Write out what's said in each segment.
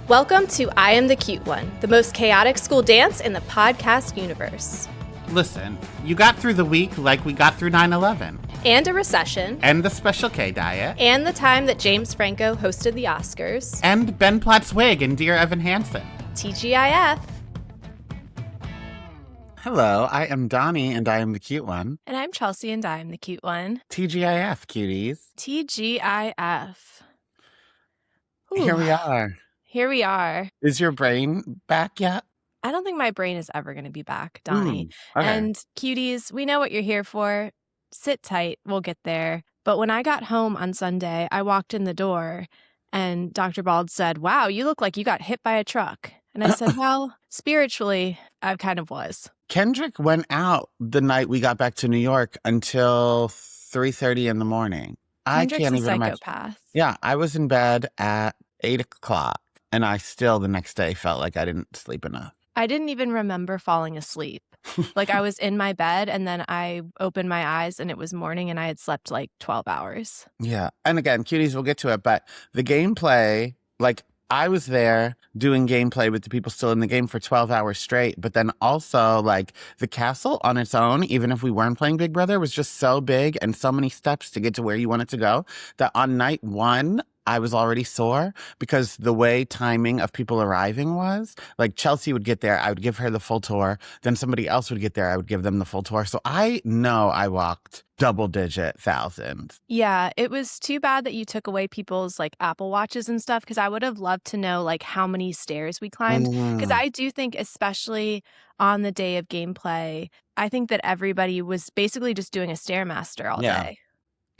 Welcome to I Am the Cute One, the most chaotic school dance in the podcast universe. Listen, you got through the week like we got through 9/11. And a recession. And the Special K diet. And the time that James Franco hosted the Oscars. And Ben Platt's wig and Dear Evan Hansen. TGIF. Hello, I am Donnie and I am the cute one. And I'm Chelsea and I am the cute one. TGIF, cuties. TGIF. Ooh. Here we are. Here we are. Is your brain back yet? I don't think my brain is ever going to be back, Donnie. Okay. And cuties, we know what you're here for. Sit tight. We'll get there. But when I got home on Sunday, I walked in the door and Dr. Bald said, "Wow, you look like you got hit by a truck." And I said, well, spiritually, I kind of was. Kendrick went out the night we got back to New York until 3:30 in the morning. Kendrick's I can't a even imagine. psychopath. Yeah, I was in bed at 8 o'clock and I still the next day felt like I didn't sleep enough. I didn't even remember falling asleep. Like I was in my bed and then I opened my eyes and it was morning and I had slept like 12 hours. Yeah. And again, cuties, we'll get to it. But the gameplay, like I was there doing gameplay with the people still in the game for 12 hours straight. But then also like the castle on its own, even if we weren't playing Big Brother, was just so big and so many steps to get to where you wanted to go that on night one, I was already sore because the way timing of people arriving was, like Chelsea would get there, I would give her the full tour. Then somebody else would get there, I would give them the full tour. So I know I walked double-digit thousands. Yeah, it was too bad that you took away people's like Apple Watches and stuff because I would have loved to know like how many stairs we climbed. Because I do think, especially on the day of gameplay, I think that everybody was basically just doing a Stairmaster all day.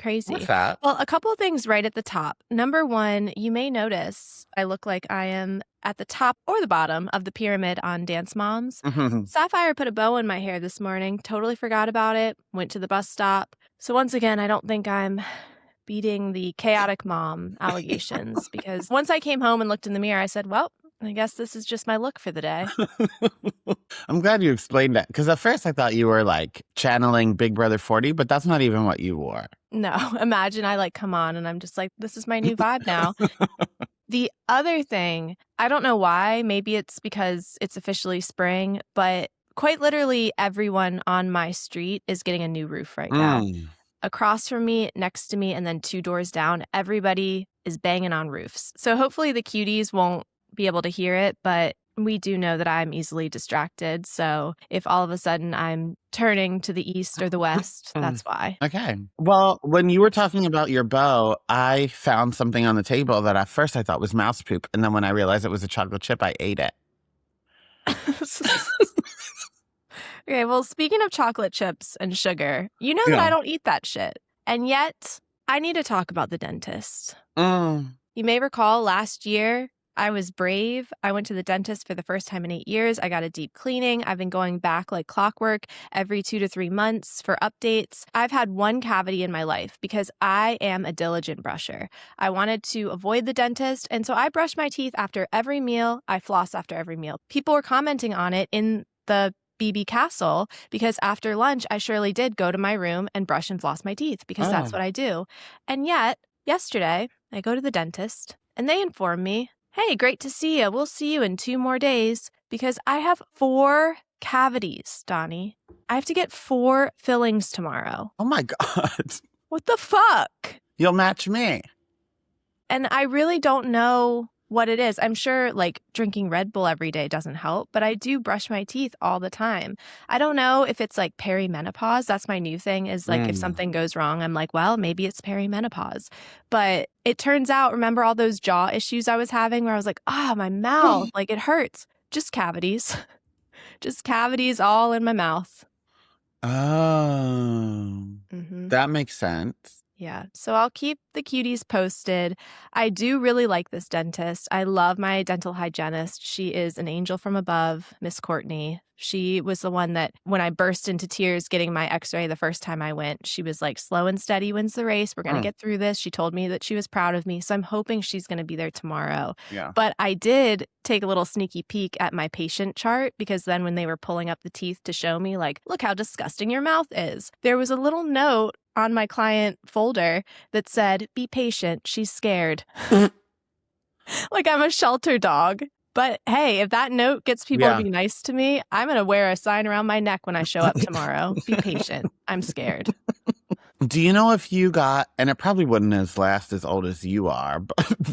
Crazy. What's that? Well, a couple of things right at the top. Number one, you may notice I look like I am at the top or the bottom of the pyramid on Dance Moms. Sapphire put a bow in my hair this morning. Totally forgot about it. Went to the bus stop. So once again, I don't think I'm beating the chaotic mom allegations because once I came home and looked in the mirror, I said, well, I guess this is just my look for the day. I'm glad you explained that because at first I thought you were like channeling Big Brother 40, but that's not even what you wore. No, imagine I like come on and I'm just like, this is my new vibe now. The other thing, I don't know why, maybe it's because it's officially spring, but quite literally everyone on my street is getting a new roof right now. Across from me, next to me, and then 2 doors down, everybody is banging on roofs. So hopefully the cuties won't be able to hear it, but we do know that I'm easily distracted. So if all of a sudden I'm turning to the east or the west, that's why. Okay. Well, when you were talking about your bow, I found something on the table that at first I thought was mouse poop. And then when I realized it was a chocolate chip, I ate it. Okay, well, speaking of chocolate chips and sugar, you know that I don't eat that shit. And yet, I need to talk about the dentist. You may recall last year, I was brave. I went to the dentist for the first time in 8 years. I got a deep cleaning. I've been going back like clockwork every 2 to 3 months for updates. I've had one cavity in my life because I am a diligent brusher. I wanted to avoid the dentist, and so I brush my teeth after every meal. I floss after every meal. People were commenting on it in the BB Castle because after lunch, I surely did go to my room and brush and floss my teeth because that's what I do. And yet, yesterday, I go to the dentist and they inform me, hey, great to see you. We'll see you in 2 more days because I have 4 cavities, Donnie. I have to get 4 fillings tomorrow. Oh my God. What the fuck? You'll match me. And I really don't know what it is. I'm sure like drinking Red Bull every day doesn't help, but I do brush my teeth all the time. I don't know if it's like perimenopause. That's my new thing is like if something goes wrong, I'm like, well, maybe it's perimenopause. But it turns out, remember all those jaw issues I was having where I was like, my mouth, like it hurts. Just cavities. Just cavities all in my mouth. Oh, that makes sense. Yeah. So I'll keep the cuties posted. I do really like this dentist. I love my dental hygienist. She is an angel from above, Miss Courtney. She was the one that when I burst into tears getting my x-ray the first time I went, she was like, slow and steady wins the race. We're going to get through this. She told me that she was proud of me. So I'm hoping she's going to be there tomorrow. Yeah. But I did take a little sneaky peek at my patient chart because then when they were pulling up the teeth to show me like, look how disgusting your mouth is, there was a little note on my client folder that said, be patient, she's scared. Like I'm a shelter dog. But hey, if that note gets people to be nice to me, I'm going to wear a sign around my neck when I show up tomorrow. Be patient. I'm scared. Do you know if you got, and it probably wouldn't last as old as you are,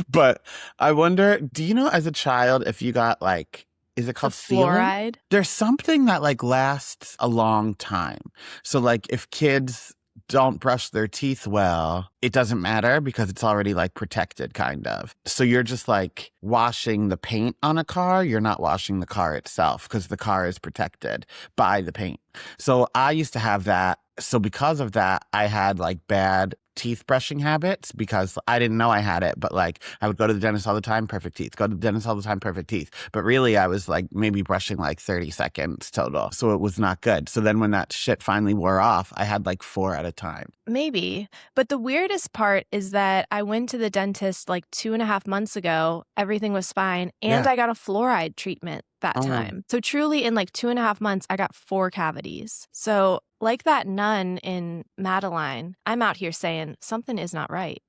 but I wonder, do you know as a child if you got like, is it called fluoride? There's something that like lasts a long time. So like if kids don't brush their teeth well, it doesn't matter because it's already like protected kind of. So you're just like washing the paint on a car. You're not washing the car itself because the car is protected by the paint. So I used to have that. So because of that, I had like bad teeth brushing habits because I didn't know I had it, but like I would go to the dentist all the time, perfect teeth, go to the dentist all the time, perfect teeth. But really I was like maybe brushing like 30 seconds total. So it was not good. So then when that shit finally wore off, I had like 4 at a time. Maybe. But the weirdest part is that I went to the dentist like 2.5 months ago. Everything was fine. And I got a fluoride treatment that time. So truly in like 2.5 months, I got 4 cavities. So like that nun in Madeline, I'm out here saying something is not right.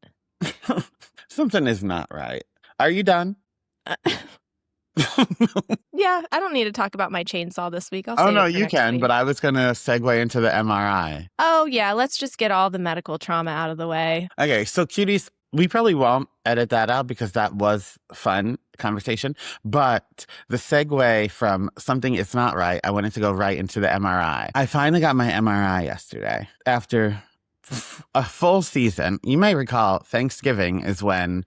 Something is not right. Are you done? Yeah, I don't need to talk about my chainsaw this week. I'll save no, it for you next can, week. but I was going to segue into the MRI. Oh, yeah, let's just get all the medical trauma out of the way. Okay, so Cuties, we probably won't edit that out because that was fun conversation. But the segue from something is not right, I wanted to go right into the MRI. I finally got my MRI yesterday after a full season. You may recall Thanksgiving is when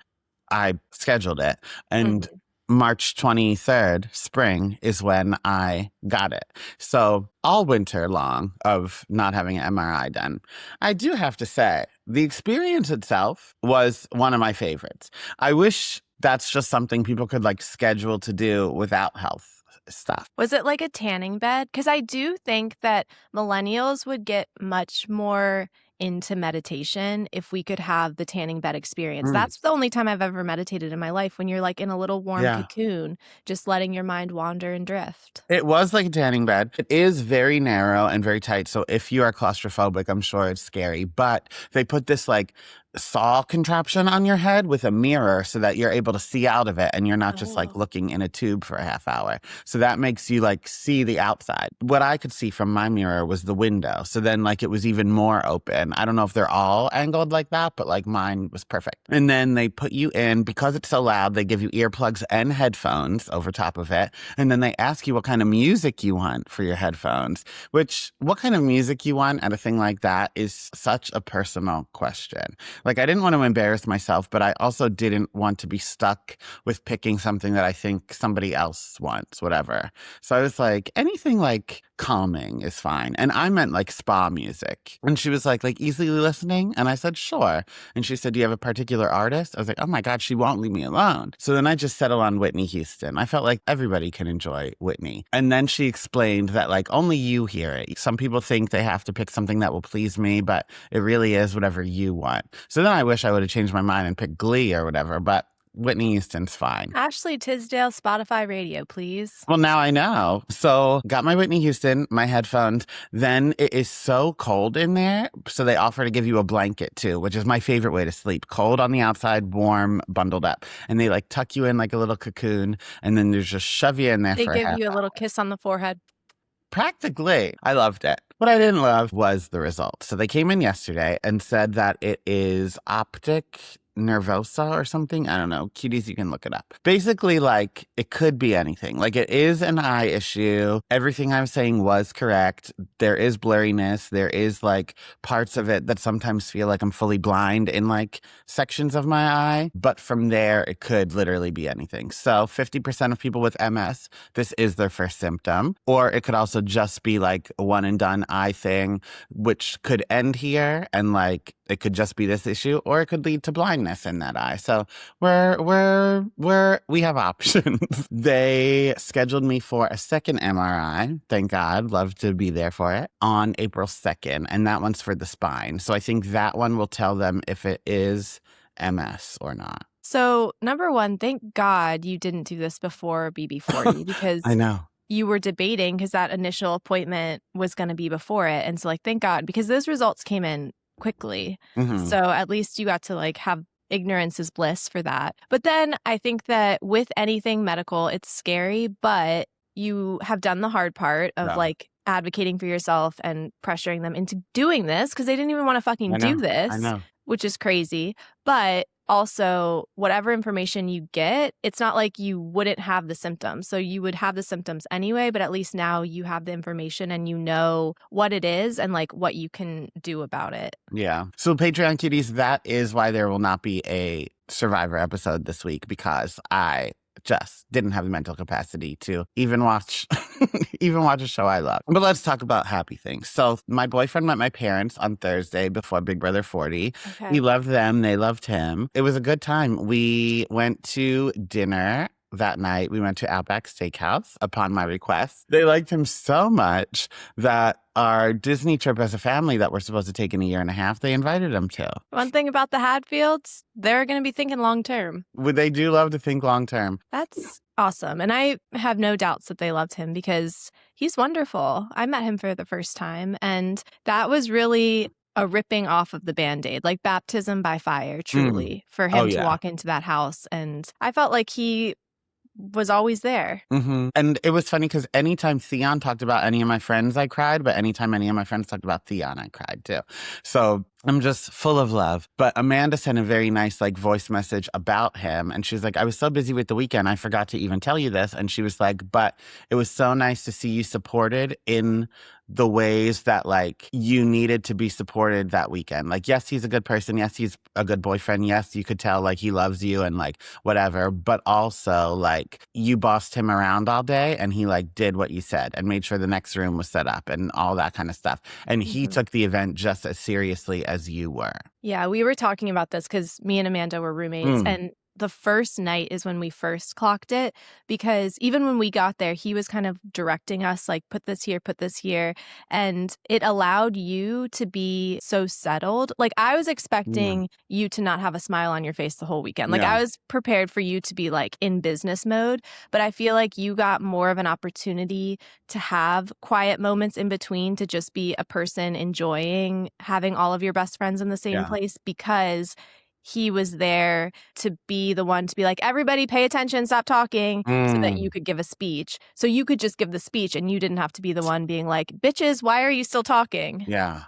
I scheduled it. And March 23rd, spring, is when I got it. So all winter long of not having an MRI done. I do have to say, the experience itself was one of my favorites. I wish that's just something people could like schedule to do without health stuff. Was it like a tanning bed? Because I do think that millennials would get much more into meditation if we could have the tanning bed experience. That's the only time I've ever meditated in my life, when you're like in a little warm cocoon, just letting your mind wander and drift. It was like a tanning bed. It is very narrow and very tight. So if you are claustrophobic, I'm sure it's scary. But they put this like saw contraption on your head with a mirror so that you're able to see out of it and you're not just like looking in a tube for a half hour. So that makes you like see the outside. What I could see from my mirror was the window. So then like it was even more open. I don't know if they're all angled like that, but like mine was perfect. And then they put you in, because it's so loud, they give you earplugs and headphones over top of it. And then they ask you what kind of music you want for your headphones, which what kind of music you want at a thing like that is such a personal question. Like, I didn't want to embarrass myself, but I also didn't want to be stuck with picking something that I think somebody else wants, whatever. So I was like, anything like calming is fine. And I meant like spa music. And she was like easily listening. And I said, sure. And she said, do you have a particular artist? I was like, oh my God, she won't leave me alone. So then I just settled on Whitney Houston. I felt like everybody can enjoy Whitney. And then she explained that like only you hear it. Some people think they have to pick something that will please me, but it really is whatever you want. So then I wish I would have changed my mind and picked Glee or whatever, but Whitney Houston's fine. Ashley Tisdale, Spotify radio, please. Well, now I know. So got my Whitney Houston, my headphones. Then it is so cold in there. So they offer to give you a blanket too, which is my favorite way to sleep. Cold on the outside, warm, bundled up. And they like tuck you in like a little cocoon. And then they just shove you in there They for give you a little kiss on the forehead. Practically. I loved it. What I didn't love was the result. So they came in yesterday and said that it is optic nervosa or something. I don't know. Cuties, you can look it up. Basically, like, it could be anything. Like, it is an eye issue. Everything I'm saying was correct. There is blurriness. There is, like, parts of it that sometimes feel like I'm fully blind in, like, sections of my eye. But from there, it could literally be anything. So 50% of people with MS, this is their first symptom. Or it could also just be, like, a one and done eye thing, which could end here and, like, it could just be this issue, or it could lead to blindness in that eye. So we have options. They scheduled me for a second MRI. Thank God. Love to be there for it on April 2nd. And that one's for the spine. So I think that one will tell them if it is MS or not. So number one, thank God you didn't do this before BB40 because I know. You were debating because that initial appointment was going to be before it. And so like, thank God, because those results came in quickly. So at least you got to like have ignorance is bliss for that. But then I think that with anything medical, it's scary, but you have done the hard part of like advocating for yourself and pressuring them into doing this because they didn't even want to fucking do this, which is crazy. But also, whatever information you get, it's not like you wouldn't have the symptoms. So you would have the symptoms anyway, but at least now you have the information and you know what it is and like what you can do about it. Yeah. So Patreon Cuties, that is why there will not be a Survivor episode this week, because I just didn't have the mental capacity to even watch a show I love. But let's talk about happy things. So my boyfriend met my parents on Thursday before Big Brother 40. Okay. He loved them. They loved him. It was a good time. We went to dinner that night. We went to Outback Steakhouse upon my request. They liked him so much that our Disney trip as a family that we're supposed to take in a year and a half, they invited him to. One thing about the Hadfields, they're going to be thinking long term. They do love to think long term. That's awesome. And I have no doubts that they loved him because he's wonderful. I met him for the first time, and that was really a ripping off of the Band-Aid, like baptism by fire, truly, for him to walk into that house. And I felt like he was always there. Mm-hmm. And it was funny because anytime Theon talked about any of my friends, I cried. But anytime any of my friends talked about Theon, I cried too. So I'm just full of love. But Amanda sent a very nice like voice message about him. And she was like, I was so busy with the weekend, I forgot to even tell you this. And she was like, but it was so nice to see you supported in the ways that like you needed to be supported that weekend. Like, yes, he's a good person. Yes, he's a good boyfriend. Yes, you could tell like he loves you and like whatever. But also like you bossed him around all day and he like did what you said and made sure the next room was set up and all that kind of stuff. And he took the event just as seriously as you were. Yeah, we were talking about this because me and Amanda were roommates and the first night is when we first clocked it, because even when we got there, he was kind of directing us like, put this here. And it allowed you to be so settled. Like I was expecting you to not have a smile on your face the whole weekend. Like I was prepared for you to be like in business mode, but I feel like you got more of an opportunity to have quiet moments in between to just be a person enjoying having all of your best friends in the same place, because he was there to be the one to be like, everybody pay attention, stop talking, so that you could give a speech. So you could just give the speech and you didn't have to be the one being like, bitches, why are you still talking? Yeah.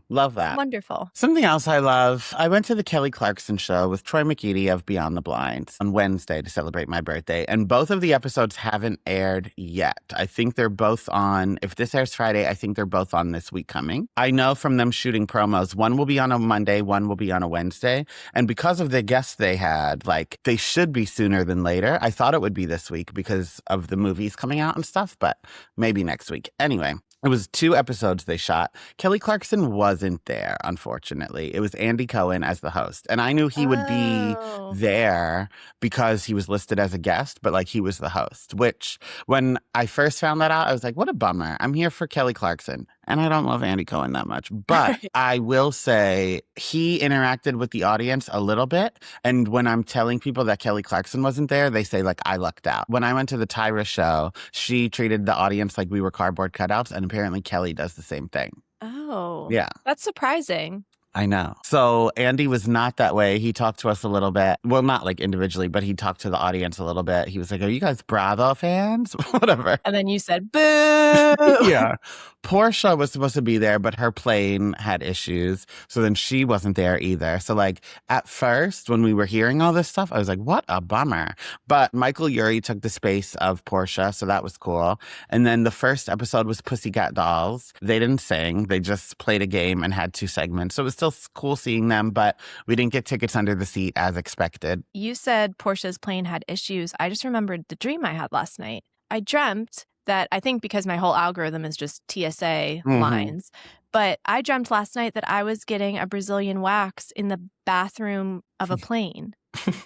Love that. Wonderful. Something else I love, I went to the Kelly Clarkson show with Troy McEady of Beyond the Blinds on Wednesday to celebrate my birthday. And both of the episodes haven't aired yet. I think they're both on, if this airs Friday, I think they're both on this week coming. I know from them shooting promos, one will be on a Monday, one will be on a Wednesday. And because of the guests they had, like they should be sooner than later. I thought it would be this week because of the movies coming out and stuff, but maybe next week. Anyway. It was 2 episodes they shot. Kelly Clarkson wasn't there, unfortunately. It was Andy Cohen as the host. And I knew he would be there because he was listed as a guest, but like he was the host, which when I first found that out, I was like, what a bummer. I'm here for Kelly Clarkson. And I don't love Andy Cohen that much. But I will say he interacted with the audience a little bit. And when I'm telling people that Kelly Clarkson wasn't there, they say like, I lucked out. When I went to the Tyra show, she treated the audience like we were cardboard cutouts. And apparently Kelly does the same thing. Oh. Yeah. That's surprising. I know. So Andy was not that way. He talked to us a little bit. Well, not like individually, but he talked to the audience a little bit. He was like, are you guys Bravo fans? Whatever. And then you said, boo. Yeah. Portia was supposed to be there, but her plane had issues. So then she wasn't there either. So like at first when we were hearing all this stuff, I was like, what a bummer. But Michael Urie took the space of Portia. So that was cool. And then the first episode was Pussycat Dolls. They didn't sing. They just played a game and had 2 segments. So it was still cool seeing them, but we didn't get tickets under the seat as expected. You said Portia's plane had issues. I just remembered the dream I had last night. I dreamt that, I think because my whole algorithm is just TSA lines, but I dreamt last night that I was getting a Brazilian wax in the bathroom of a plane.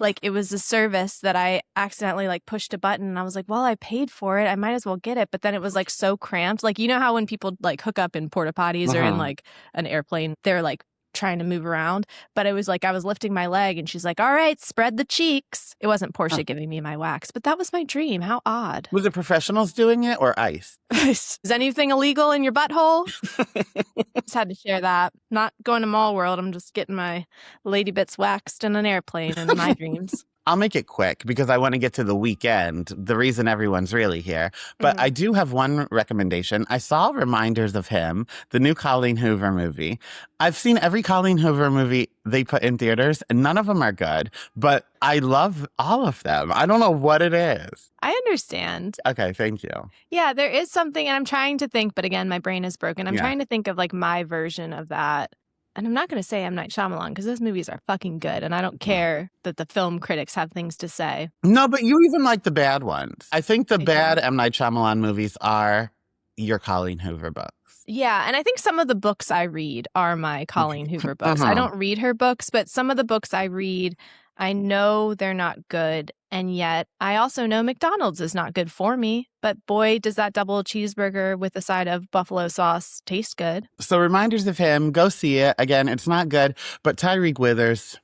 Like it was a service that I accidentally like pushed a button and I was like, well, I paid for it, I might as well get it. But then it was like so cramped. Like, you know how when people like hook up in porta potties or in like an airplane, they're like trying to move around. But it was like I was lifting my leg and she's like, all right, spread the cheeks. It wasn't Portia giving me my wax, but that was my dream. How odd. Was it professionals doing it or ICE? Is anything illegal in your butthole? Just had to share that. Not going to Mall World. I'm just getting my lady bits waxed in an airplane in my dreams. I'll make it quick because I want to get to the weekend, the reason everyone's really here. But I do have one recommendation. I saw Reminders of Him, the new Colleen Hoover movie. I've seen every Colleen Hoover movie they put in theaters, and none of them are good. But I love all of them. I don't know what it is. I understand. Okay, thank you. Yeah, there is something, and I'm trying to think, but again, my brain is broken. I'm trying to think of like my version of that. And I'm not going to say M. Night Shyamalan because those movies are fucking good. And I don't care that the film critics have things to say. No, but you even like the bad ones. I think the bad M. Night Shyamalan movies are your Colleen Hoover books. Yeah. And I think some of the books I read are my Colleen Hoover books. I don't read her books, but some of the books I read, I know they're not good. And yet I also know McDonald's is not good for me. But boy, does that double cheeseburger with a side of buffalo sauce taste good. So Reminders of Him, go see it. Again, it's not good, but Tyreek Withers.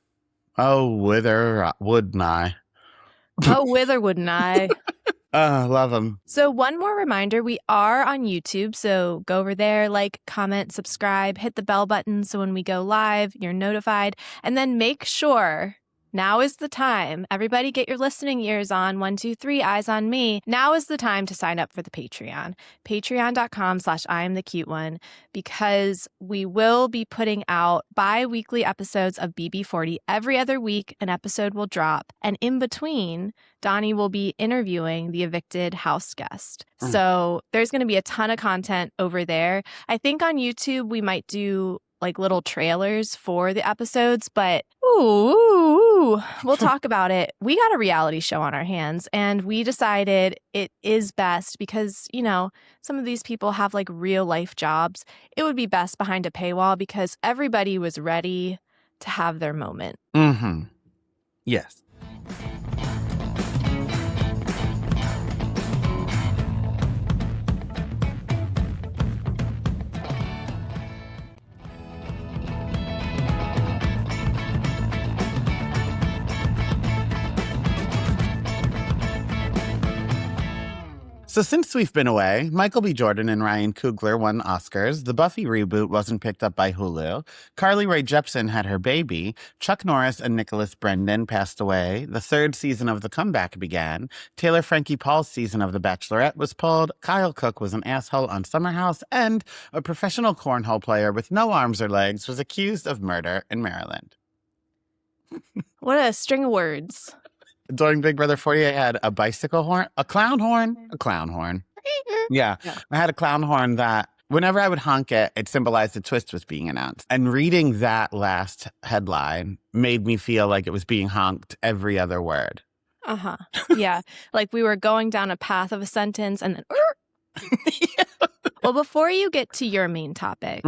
Oh, wouldn't I? Oh, wouldn't I? Oh, love him. So one more reminder, we are on YouTube. So go over there, like, comment, subscribe, hit the bell button. So when we go live, you're notified. And then make sure now is the time. Everybody get your listening ears on. 1, 2, 3, eyes on me. Now is the time to sign up for the Patreon. Patreon.com/IamTheCuteOne, because we will be putting out bi-weekly episodes of BB40. Every other week, an episode will drop. And in between, Donnie will be interviewing the evicted house guest. So there's going to be a ton of content over there. I think on YouTube, we might do like little trailers for the episodes, but we'll talk about it. We got a reality show on our hands, and we decided it is best because, you know, some of these people have like real life jobs. It would be best behind a paywall because everybody was ready to have their moment. Yes. So since we've been away, Michael B. Jordan and Ryan Coogler won Oscars. The Buffy reboot wasn't picked up by Hulu. Carly Rae Jepsen had her baby. Chuck Norris and Nicholas Brendan passed away. The third season of The Comeback began. Taylor Frankie Paul's season of The Bachelorette was pulled. Kyle Cook was an asshole on Summer House. And a professional cornhole player with no arms or legs was accused of murder in Maryland. What a string of words. During Big Brother 48, I had a bicycle horn, a clown horn. Yeah. I had a clown horn that whenever I would honk it, it symbolized a twist was being announced. And reading that last headline made me feel like it was being honked every other word. Yeah. Like we were going down a path of a sentence and then... Well, before you get to your main topic,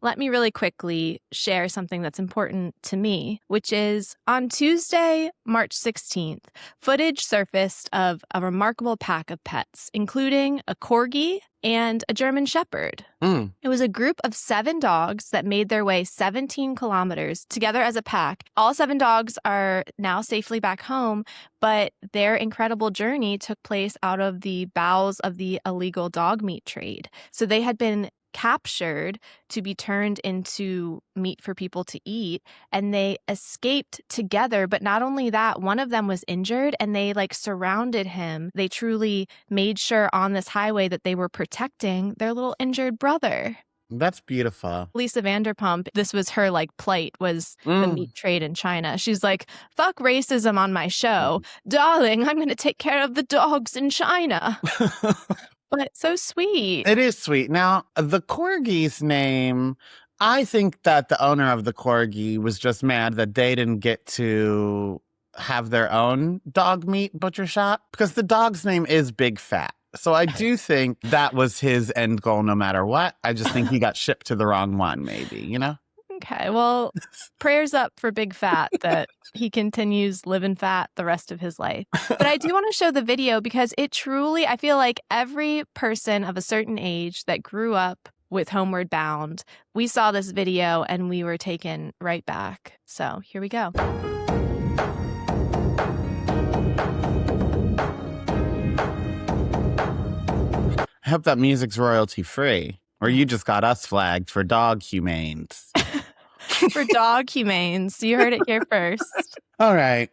let me really quickly share something that's important to me, which is on Tuesday, March 16th, footage surfaced of a remarkable pack of pets, including a corgi and a German shepherd. It was a group of 7 dogs that made their way 17 kilometers together as a pack. All 7 dogs are now safely back home, but their incredible journey took place out of the bowels of the illegal dog meat trade. So they had been captured to be turned into meat for people to eat, and they escaped together. But not only that, one of them was injured and they like surrounded him. They truly made sure on this highway that they were protecting their little injured brother. That's beautiful. Lisa Vanderpump, this was her like plight, was the meat trade in China. She's like, fuck racism on my show. Darling, I'm going to take care of the dogs in China. But so sweet. It is sweet. Now, the corgi's name, I think that the owner of the corgi was just mad that they didn't get to have their own dog meat butcher shop because the dog's name is Big Fat. So I do think that was his end goal no matter what. I just think he got shipped to the wrong one, maybe, you know? Okay, well, prayers up for Big Fat that he continues living fat the rest of his life. But I do want to show the video because it truly, I feel like every person of a certain age that grew up with Homeward Bound. We saw this video and we were taken right back. So here we go. I hope that music's royalty free, or you just got us flagged for dog humanes. For dog humanes. You heard it here first. All right.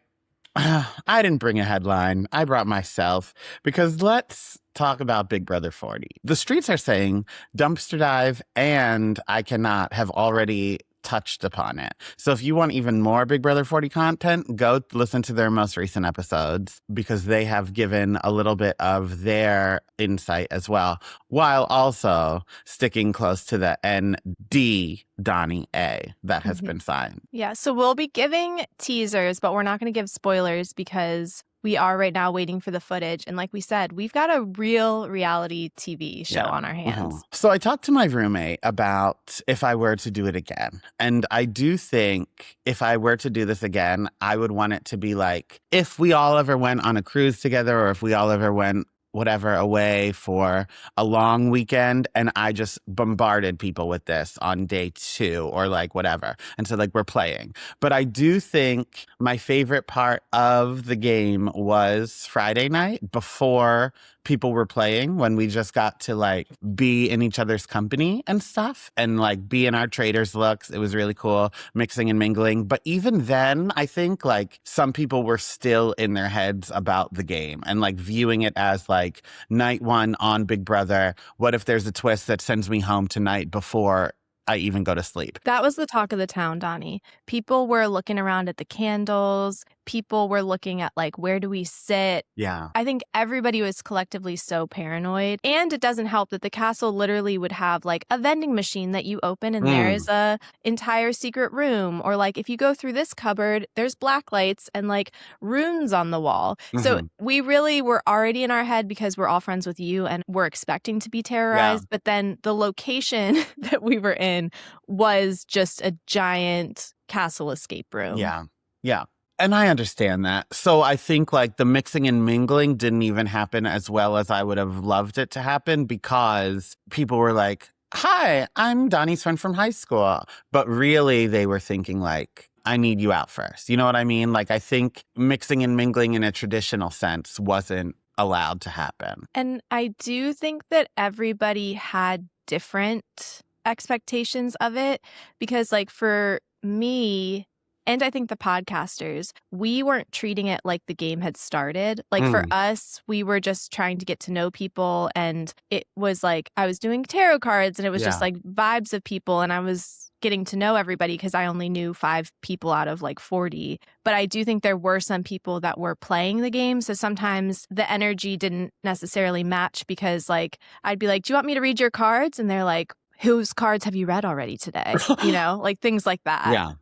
I didn't bring a headline. I brought myself because let's talk about Big Brother 40. The streets are saying Dumpster Dive and I Cannot have already touched upon it. So if you want even more Big Brother 40 content, go listen to their most recent episodes because they have given a little bit of their insight as well, while also sticking close to the ND Donnie A that has been signed. Yeah, so we'll be giving teasers, but we're not going to give spoilers because we are right now waiting for the footage. And like we said, we've got a real reality TV show on our hands. So I talked to my roommate about if I were to do it again. And I do think if I were to do this again, I would want it to be like if we all ever went on a cruise together or if we all ever went whatever away for a long weekend and I just bombarded people with this on day 2 or like whatever. And so like we're playing. But I do think my favorite part of the game was Friday night before people were playing when we just got to like be in each other's company and stuff and like be in our traders looks. It was really cool, mixing and mingling. But even then, I think like some people were still in their heads about the game and like viewing it as like night 1 on Big Brother. What if there's a twist that sends me home tonight before I even go to sleep? That was the talk of the town, Donnie. People were looking around at the candles. People were looking at like, where do we sit? Yeah. I think everybody was collectively so paranoid. And it doesn't help that the castle literally would have like a vending machine that you open and there is a entire secret room. Or like if you go through this cupboard, there's black lights and like runes on the wall. So we really were already in our head because we're all friends with you and we're expecting to be terrorized. But then the location that we were in was just a giant castle escape room. Yeah. Yeah. And I understand that. So I think like the mixing and mingling didn't even happen as well as I would have loved it to happen because people were like, hi, I'm Donnie's friend from high school. But really they were thinking like, I need you out first. You know what I mean? Like I think mixing and mingling in a traditional sense wasn't allowed to happen. And I do think that everybody had different expectations of it because like for me, and I think the podcasters, we weren't treating it like the game had started. Like for us, we were just trying to get to know people. And it was like I was doing tarot cards and it was just like vibes of people. And I was getting to know everybody because I only knew 5 people out of like 40. But I do think there were some people that were playing the game. So sometimes the energy didn't necessarily match because like I'd be like, do you want me to read your cards? And they're like, whose cards have you read already today? You know, like things like that. Yeah.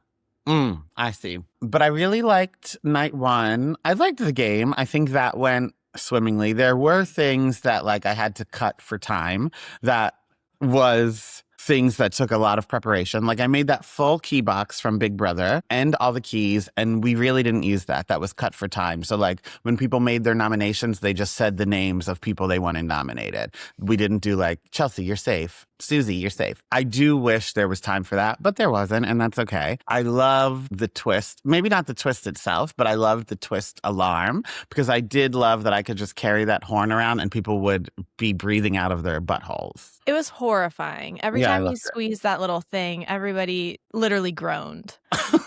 I see. But I really liked night 1. I liked the game. I think that went swimmingly. There were things that like I had to cut for time that was things that took a lot of preparation. Like I made that full key box from Big Brother and all the keys, and we really didn't use that. That was cut for time. So like when people made their nominations, they just said the names of people they wanted nominated. We didn't do like, Chelsea, you're safe. Susie, you're safe. I do wish there was time for that, but there wasn't, and that's okay. I love the twist. Maybe not the twist itself, but I love the twist alarm because I did love that I could just carry that horn around and people would be breathing out of their buttholes. It was horrifying. Every time you squeezed that little thing, everybody literally groaned. I'm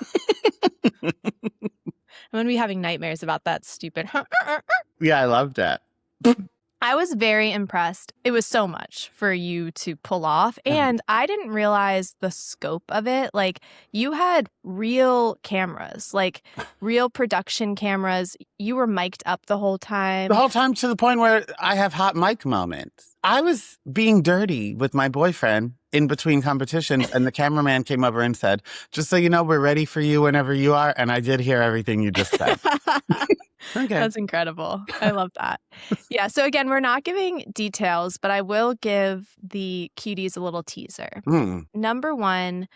going to be having nightmares about that stupid. Yeah, I loved it. I was very impressed. It was so much for you to pull off. And I didn't realize the scope of it. Like, you had real cameras, like real production cameras. You were mic'd up the whole time. The whole time to the point where I have hot mic moments. I was being dirty with my boyfriend in between competitions, and the cameraman came over and said, just so you know, we're ready for you whenever you are. And I did hear everything you just said. Okay. That's incredible. I love that. Yeah. So again, we're not giving details, but I will give the cuties a little teaser. Number 1,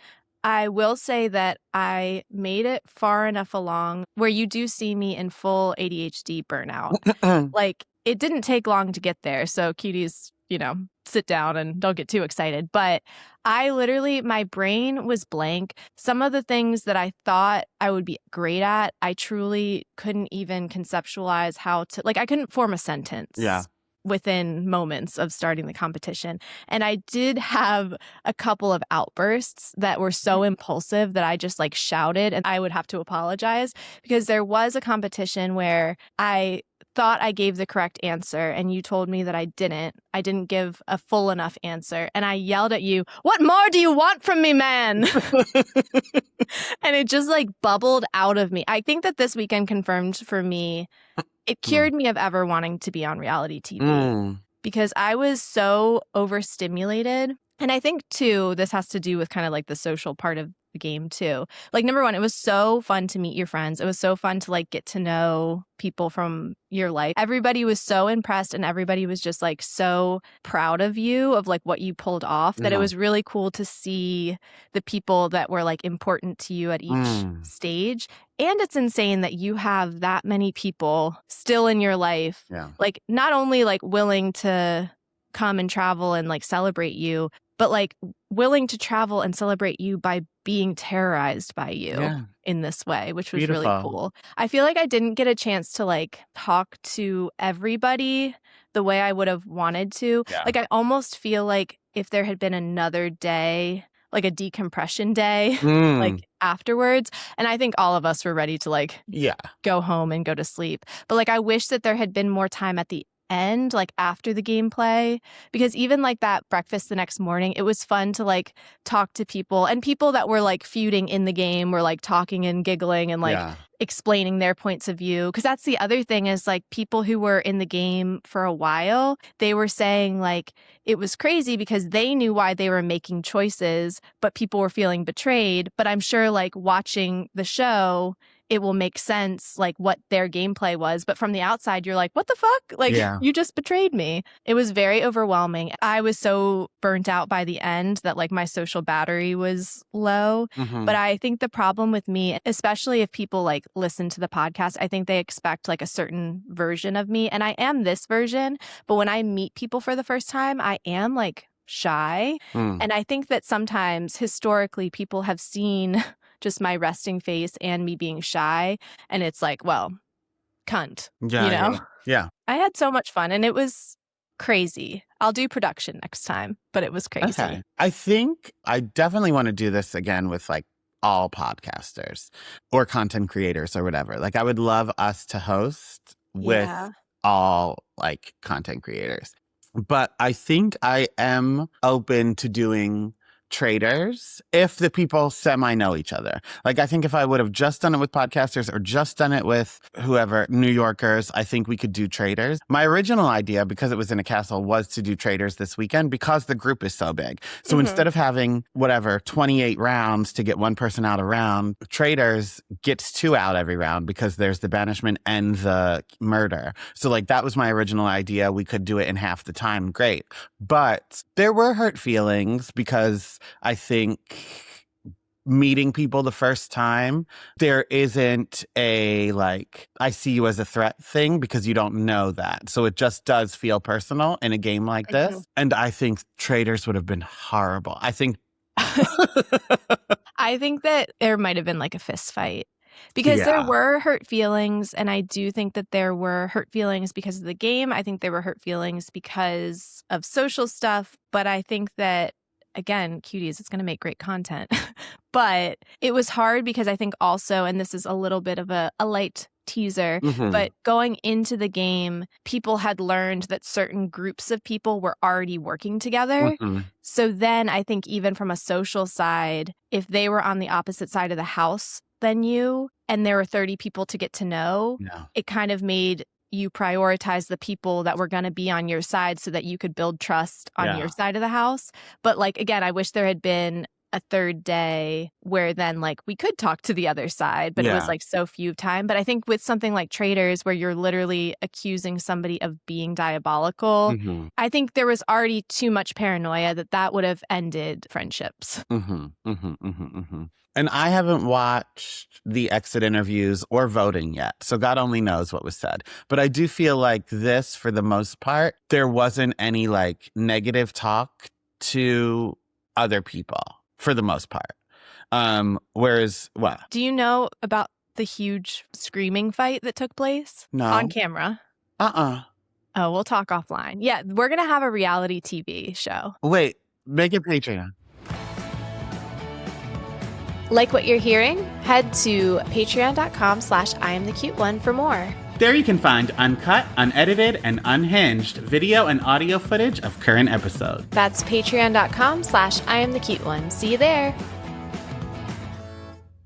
I will say that I made it far enough along where you do see me in full ADHD burnout. Like, it didn't take long to get there. So cuties, you know, sit down and don't get too excited. But I literally, my brain was blank. Some of the things that I thought I would be great at, I truly couldn't even conceptualize how to, like, I couldn't form a sentence. Yeah. Within moments of starting the competition. And I did have a couple of outbursts that were so impulsive that I just like shouted, and I would have to apologize because there was a competition where I thought I gave the correct answer and you told me that I didn't. I didn't give a full enough answer. And I yelled at you, "What more do you want from me, man?" And it just like bubbled out of me. I think that this weekend confirmed for me, it cured me of ever wanting to be on reality TV because I was so overstimulated. And I think, too, this has to do with kind of like the social part of the game, too. Like, number one, it was so fun to meet your friends. It was so fun to like get to know people from your life. Everybody was so impressed and everybody was just like so proud of you, of like what you pulled off, that it was really cool to see the people that were like important to you at each stage. And it's insane that you have that many people still in your life, like not only like willing to come and travel and like celebrate you, but like willing to travel and celebrate you by being terrorized by you in this way, which was really cool. I feel like I didn't get a chance to like talk to everybody the way I would have wanted to. Like, I almost feel like if there had been another day, like a decompression day, like afterwards. And I think all of us were ready to like go home and go to sleep. But like, I wish that there had been more time at the end, like after the gameplay, because even like that breakfast the next morning, it was fun to like talk to people, and people that were like feuding in the game were like talking and giggling and like explaining their points of view. Because that's the other thing is like people who were in the game for a while, they were saying like it was crazy because they knew why they were making choices, but people were feeling betrayed. But I'm sure like watching the show, it will make sense, like what their gameplay was. But from the outside, you're like, what the fuck? Like, you just betrayed me. It was very overwhelming. I was so burnt out by the end that like my social battery was low. But I think the problem with me, especially if people like listen to the podcast, I think they expect like a certain version of me. And I am this version. But when I meet people for the first time, I am like shy. And I think that sometimes historically people have seen just my resting face and me being shy. And it's like, well, cunt, you know? Yeah. I had so much fun and it was crazy. I'll do production next time, but it was crazy. Okay. I think I definitely want to do this again with like all podcasters or content creators or whatever. Like, I would love us to host with all like content creators. But I think I am open to doing traders if the people semi-know each other. Like, I think if I would have just done it with podcasters or just done it with whoever, New Yorkers, I think we could do traders. My original idea, because it was in a castle, was to do traders this weekend because the group is so big. So instead of having 28 rounds to get one person out a round, traders gets 2 out every round because there's the banishment and the murder. So like, that was my original idea. We could do it in half the time. Great. But there were hurt feelings because I think meeting people the first time, there isn't a like, I see you as a threat thing because you don't know that. So it just does feel personal in a game like this. And I think traders would have been horrible. I think I think that there might have been like a fist fight. Because there were hurt feelings, and I do think that there were hurt feelings because of the game. I think there were hurt feelings because of social stuff. But I think that, again, Cuties, it's going to make great content. But it was hard because I think also, and this is a little bit of a light teaser, but going into the game, people had learned that certain groups of people were already working together. So then I think even from a social side, if they were on the opposite side of the house than you, and there were 30 people to get to know, it kind of made you prioritize the people that were going to be on your side so that you could build trust on your side of the house. But like, again, I wish there had been a third day where then like we could talk to the other side, but it was like so few time. But I think with something like Traitors, where you're literally accusing somebody of being diabolical, I think there was already too much paranoia that would have ended friendships. And I haven't watched the exit interviews or voting yet, so God only knows what was said. But I do feel like this, for the most part, there wasn't any like negative talk to other people, for the most part. Whereas, what? Do you know about the huge screaming fight that took place? No. On camera? Oh, we'll talk offline. Yeah, we're going to have a reality TV show. Wait, make it Patreon. Like what you're hearing? Head to patreon.com/IamTheCuteOne for more. There you can find uncut, unedited, and unhinged video and audio footage of current episodes. That's patreon.com/IamTheCuteOne. See you there.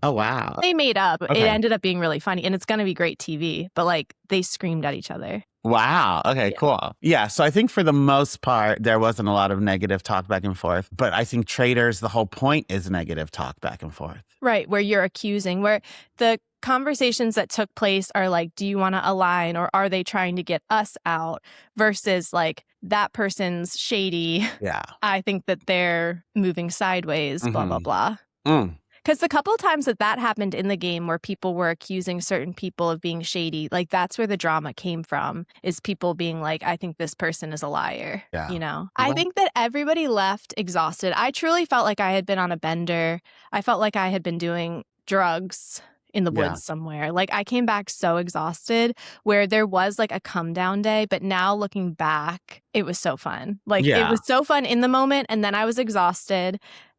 Oh, wow. They made up. Okay. It ended up being really funny, and it's going to be great TV, but like they screamed at each other. Wow. Okay, cool. Yeah, so I think for the most part, there wasn't a lot of negative talk back and forth. But I think Traitors, the whole point is negative talk back and forth. Right, where you're accusing, where the conversations that took place are like, do you want to align, or are they trying to get us out, versus like that person's shady. Yeah. I think that they're moving sideways, blah, blah, blah. Because the couple of times that happened in the game where people were accusing certain people of being shady, like that's where the drama came from, is people being like, I think this person is a liar. Yeah. You know, I think that everybody left exhausted. I truly felt like I had been on a bender. I felt like I had been doing drugs in the woods somewhere. Like I came back so exhausted, where there was like a come down day, but now looking back, it was so fun. Like it was so fun in the moment, and then I was exhausted.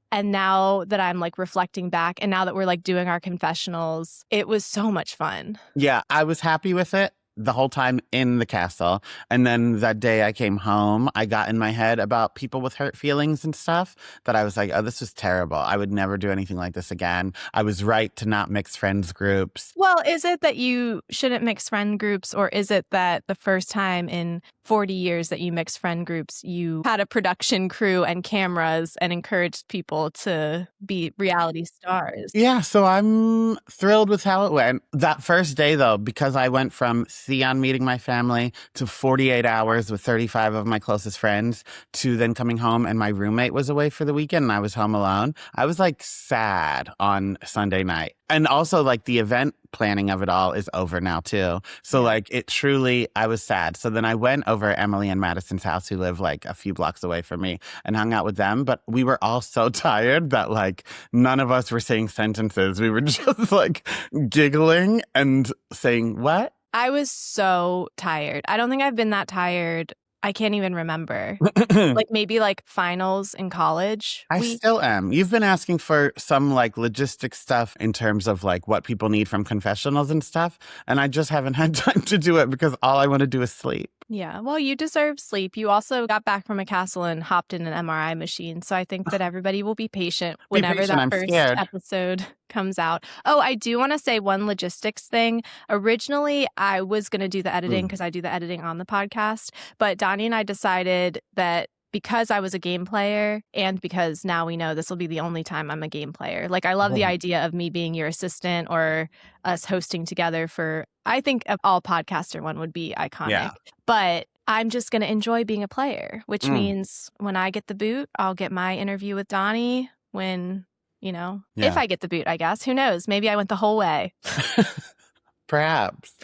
And now that I'm like reflecting back, and now that we're like doing our confessionals, it was so much fun. Yeah, I was happy with it the whole time in the castle. And then that day I came home, I got in my head about people with hurt feelings and stuff, that I was like, oh, this was terrible. I would never do anything like this again. I was right to not mix friends groups. Well, is it that you shouldn't mix friend groups, or is it that the first time in 40 years that you mixed friend groups, you had a production crew and cameras and encouraged people to be reality stars? Yeah, so I'm thrilled with how it went. That first day, though, because I went from Theon meeting my family to 48 hours with 35 of my closest friends, to then coming home and my roommate was away for the weekend and I was home alone, I was like sad on Sunday night. And also, like, the event planning of it all is over now, too. So, like, it truly, I was sad. So then I went over to Emily and Madison's house, who live, like, a few blocks away from me, and hung out with them. But we were all so tired that, like, none of us were saying sentences. We were just, like, giggling and saying, what? I was so tired. I don't think I've been that tired. I can't even remember. Like maybe like finals in college. I still am. You've been asking for some like logistic stuff in terms of like what people need from confessionals and stuff. And I just haven't had time to do it because all I want to do is sleep. Yeah, well, you deserve sleep. You also got back from a castle and hopped in an MRI machine. So I think that everybody will be patient whenever that first episode comes out. Oh, I do want to say one logistics thing. Originally, I was going to do the editing because I do the editing on the podcast. But Donnie and I decided that because I was a game player, and because now we know this will be the only time I'm a game player. Like, I love the idea of me being your assistant or us hosting together for, I think all podcaster one would be iconic. Yeah. But I'm just going to enjoy being a player, which means when I get the boot, I'll get my interview with Donnie when, you know, if I get the boot, I guess. Who knows? Maybe I went the whole way. Perhaps.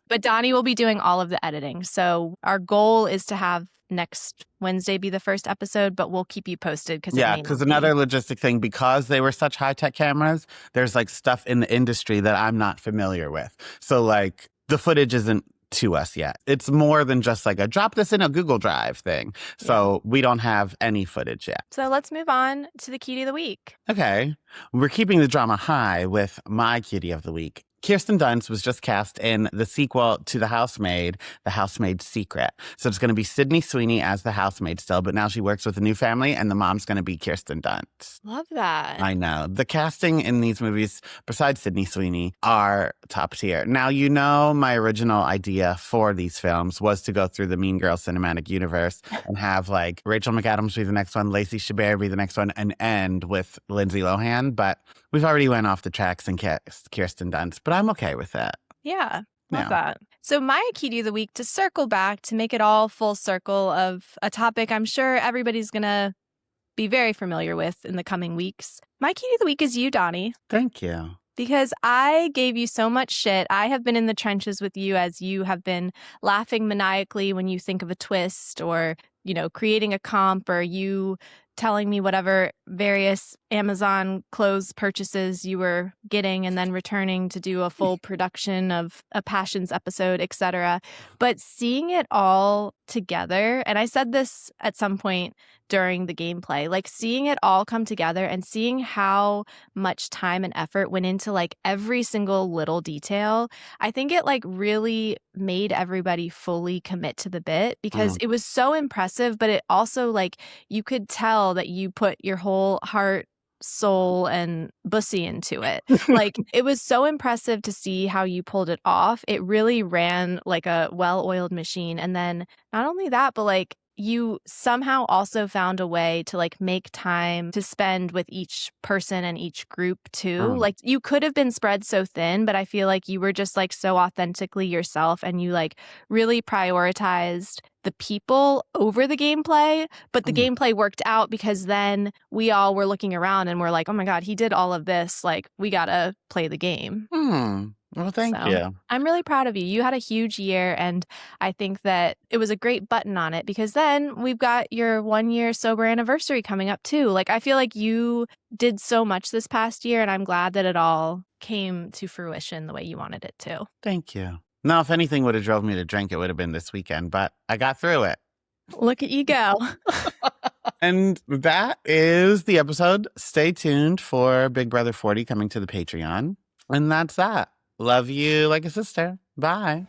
But Donnie will be doing all of the editing. So our goal is to have next Wednesday be the first episode, but we'll keep you posted. Because another logistic thing, because they were such high-tech cameras, there's like stuff in the industry that I'm not familiar with. So like the footage isn't to us yet. It's more than just like a drop this in a Google Drive thing. So we don't have any footage yet. So let's move on to the cutie of the week. Okay. We're keeping the drama high with my cutie of the week. Kirsten Dunst was just cast in the sequel to The Housemaid's Secret. So it's going to be Sydney Sweeney as the housemaid still, but now she works with a new family, and the mom's going to be Kirsten Dunst. Love that. I know. The casting in these movies, besides Sydney Sweeney, are top tier. Now, you know, my original idea for these films was to go through the Mean Girls cinematic universe and have like Rachel McAdams be the next one, Lacey Chabert be the next one, and end with Lindsay Lohan. But we've already went off the tracks and cast Kirsten Dunst, but I'm okay with it. Yeah. Love that. So my Cutie of the week, to circle back, to make it all full circle of a topic I'm sure everybody's going to be very familiar with in the coming weeks. My Cutie of the week is you, Donnie. Thank you. Because I gave you so much shit. I have been in the trenches with you as you have been laughing maniacally when you think of a twist or, you know, creating a comp or you telling me whatever various Amazon clothes purchases you were getting and then returning to do a full production of a Passions episode, etc. But seeing it all together, and I said this at some point during the gameplay, like seeing it all come together and seeing how much time and effort went into like every single little detail, I think it like really made everybody fully commit to the bit because it was so impressive, but it also like you could tell that you put your whole heart, soul, and bussy into it. Like it was so impressive to see how you pulled it off. It really ran like a well-oiled machine. And then not only that, but like you somehow also found a way to like make time to spend with each person and each group too. Like you could have been spread so thin, but I feel like you were just like so authentically yourself and you like really prioritized the people over the gameplay. But the gameplay worked out because then we all were looking around and we're like, oh my God, he did all of this. Like we gotta play the game. Well, thank you. I'm really proud of you. You had a huge year, and I think that it was a great button on it because then we've got your 1 year sober anniversary coming up too. Like, I feel like you did so much this past year, and I'm glad that it all came to fruition the way you wanted it to. Thank you. Now, if anything would have drove me to drink, it would have been this weekend, but I got through it. Look at you go. And that is the episode. Stay tuned for Big Brother 40 coming to the Patreon. And that's that. Love you like a sister. Bye.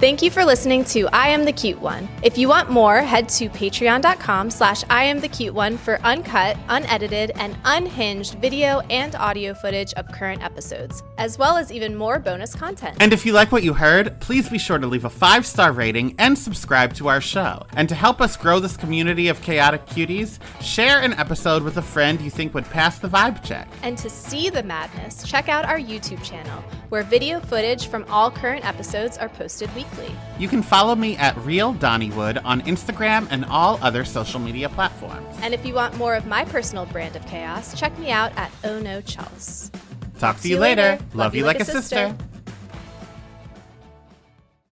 Thank you for listening to I Am the Cute One. If you want more, head to patreon.com/I Am the Cute One for uncut, unedited, and unhinged video and audio footage of current episodes, as well as even more bonus content. And if you like what you heard, please be sure to leave a 5-star rating and subscribe to our show. And to help us grow this community of chaotic cuties, share an episode with a friend you think would pass the vibe check. And to see the madness, check out our YouTube channel, where video footage from all current episodes are posted weekly. You can follow me at Real Donnywood on Instagram and all other social media platforms. And if you want more of my personal brand of chaos, check me out at Oh No Chels. Talk to you later. Love you like a sister.